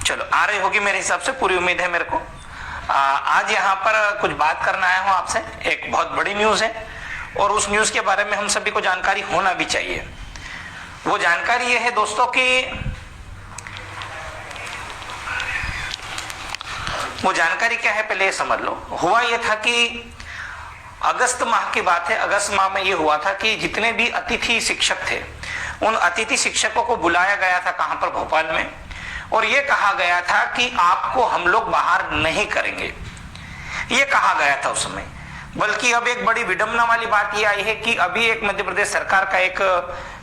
चलो आ रही होगी मेरे हिसाब से, पूरी उम्मीद है मेरे को। आज यहाँ पर कुछ बात करना आया हूँ आपसे। एक बहुत बड़ी न्यूज है और उस न्यूज के बारे में हम सभी को जानकारी होना भी चाहिए। वो जानकारी ये है दोस्तों कि वो जानकारी क्या है पहले ये समझ लो। हुआ ये था कि अगस्त माह की बात है। अगस्त माह में ये हुआ था कि जितने भी अतिथि शिक्षक थे उन अतिथि शिक्षकों को बुलाया गया था, कहां पर, भोपाल में, और ये कहा गया था कि आपको हम लोग बाहर नहीं करेंगे, ये कहा गया था उस समय। बल्कि अब एक बड़ी विडंबना वाली बात ये आई है कि अभी एक मध्य प्रदेश सरकार का एक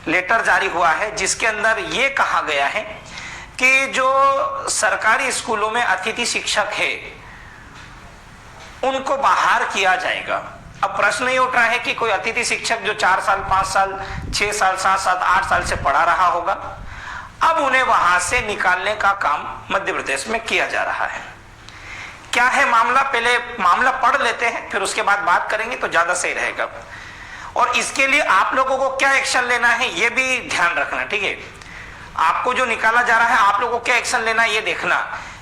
लेटर जारी हुआ है जिसके अंदर ये कहा गया है कि जो सरकारी स्कूलों में अतिथि शिक्षक है उनको बाहर किया जाएगा। अब प्रश्न ये उठ रहा है कि कोई अतिथि शिक्षक जो 4 साल 5 साल 6 साल 7 साल 8 साल से पढ़ा रहा होगा, अब उन्हें वहां से निकालने का काम मध्य प्रदेश में किया जा रहा है। क्या है मामला, पहले मामला पढ़ लेते हैं फिर उसके बाद बात करेंगे तो ज्यादा सही रहेगा। और इसके लिए आप लोगों को क्या एक्शन लेना है ये भी ध्यान रखना, ठीक है। आपको जो निकाला जा रहा है आप लोगों को क्या एक्शन लेना है ये देखना।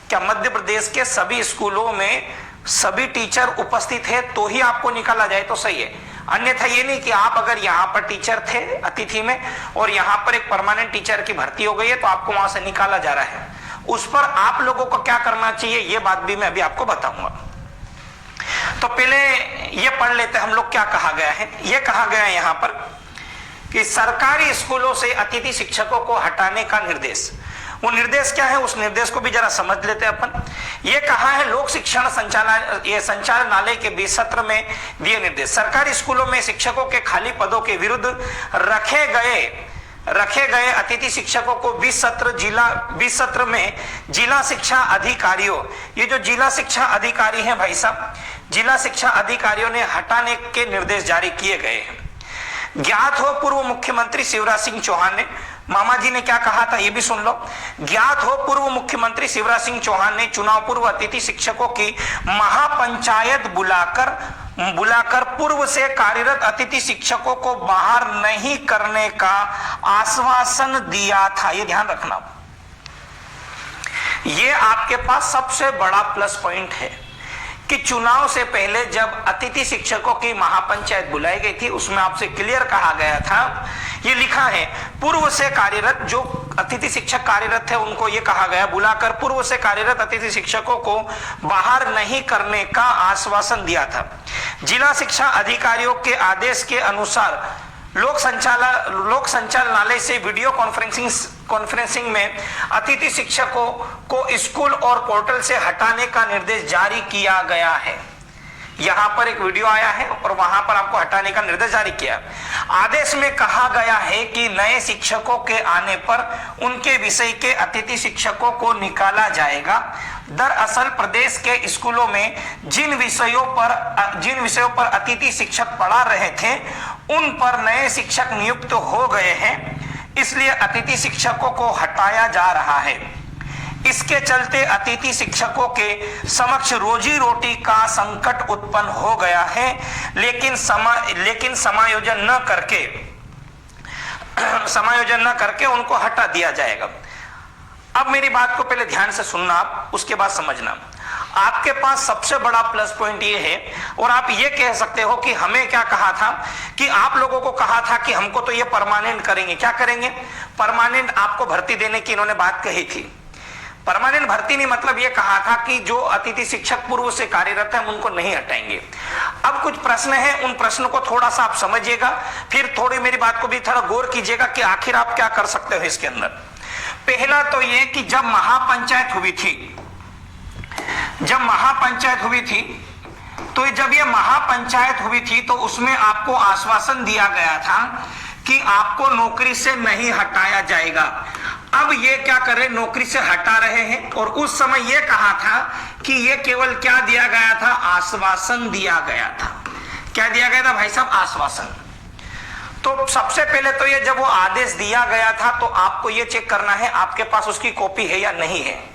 क्या मध्य प्रदेश के सभी स्कूलों में सभी टीचर उपस्थित है तो ही आपको निकाला जाए तो सही है। अन्यथा ये नहीं कि आप अगर यहाँ पर टीचर थे अतिथि में और यहाँ पर एक परमानेंट टीचर की भर्ती हो गई है तो आपको वहां से निकाला जा रहा है, उस पर आप लोगों को क्या करना चाहिए ये बात भी मैं अभी आपको बताऊंगा। तो पहले ये पढ़ लेते हैं हम लोग क्या कहा गया है। ये कहा गया है यहाँ पर कि सरकारी स्कूलों से अतिथि शिक्षकों को हटाने का निर्देश। वो निर्देश क्या है उस निर्देश को भी जरा समझ लेते हैं अपन। ये कहा है लोक शिक्षण संचालनालय के 20 सत्र में दिए निर्देश। सरकारी स्कूलों में शिक्षकों के खाली पदों के विरुद्ध रखे गए अतिथि शिक्षकों को 20 सत्र में जिला शिक्षा अधिकारियों, ये जो जिला शिक्षा अधिकारी हैं भाई साहब, जिला शिक्षा अधिकारियों ने हटाने के निर्देश जारी किए गए हैं। ज्ञात हो पूर्व मुख्यमंत्री शिवराज सिंह चौहान ने, मामा जी ने क्या कहा था ये भी सुन लो। ज्ञात हो पूर्व मुख्यमंत्री शिवराज सिंह चौहान ने चुनाव पूर्व अतिथि शिक्षकों की महापंचायत बुलाकर पूर्व से कार्यरत अतिथि शिक्षकों को बाहर नहीं करने का आश्वासन दिया था। ये ध्यान रखना, ये आपके पास सबसे बड़ा प्लस पॉइंट है कि चुनाव से पहले जब अतिथि शिक्षकों की महापंचायत बुलाई गई थी उसमें आपसे क्लियर कहा गया था, ये लिखा है पूर्व से कार्यरत जो अतिथि शिक्षक कार्यरत थे उनको ये कहा गया बुलाकर पूर्व से कार्यरत अतिथि शिक्षकों को बाहर नहीं करने का आश्वासन दिया था। जिला शिक्षा अधिकारियों के आदेश के अनुसार लोक संचालनालय से वीडियो कॉन्फ्रेंसिंग में अतिथि शिक्षकों को स्कूल और पोर्टल से हटाने का निर्देश जारी किया गया है। यहां पर एक वीडियो आया है और वहां पर आपको हटाने का निर्देश जारी किया। आदेश में कहा गया है कि नए शिक्षकों के आने पर उनके विषय के अतिथि शिक्षकों को निकाला जाएगा। दरअसल प्रदेश के स्कूलों में जिन विषयों पर अतिथि शिक्षक पढ़ा रहे थे उन पर नए शिक्षक नियुक्त हो गए हैं, इसलिए अतिथि शिक्षकों को हटाया जा रहा है। इसके चलते अतिथि शिक्षकों के समक्ष रोजी रोटी का संकट उत्पन्न हो गया है, लेकिन समायोजन न करके उनको हटा दिया जाएगा। अब मेरी बात को पहले ध्यान से सुनना, आप उसके बाद समझना। आपके पास सबसे बड़ा प्लस पॉइंट ये है, और आप ये कह सकते हो कि हमें क्या कहा था कि आप लोगों को कहा था कि हमको तो ये परमानेंट करेंगे। क्या करेंगे? परमानेंट आपको भर्ती देने की इन्होंने बात कही थी। परमानेंट भर्ती नहीं, मतलब ये कहा था कि जो अतिथि शिक्षक पूर्व से कार्यरत है उनको नहीं हटाएंगे। अब कुछ प्रश्न है, उन प्रश्नों को थोड़ा सा आप समझिएगा, फिर थोड़ी मेरी बात को भी थोड़ा गौर कीजिएगा कि आखिर आप क्या कर सकते हो इसके अंदर। पहला तो ये कि जब महापंचायत हुई थी तो जब ये महापंचायत हुई थी तो उसमें आपको आश्वासन दिया गया था कि आपको नौकरी से नहीं हटाया जाएगा। अब ये क्या कर रहे, नौकरी से हटा रहे हैं। और उस समय ये कहा था कि ये केवल क्या दिया गया था, आश्वासन दिया गया था। क्या दिया गया था भाई साहब? आश्वासन। तो सबसे पहले तो ये जब वो आदेश दिया गया था तो आपको ये चेक करना है आपके पास उसकी कॉपी है या नहीं है।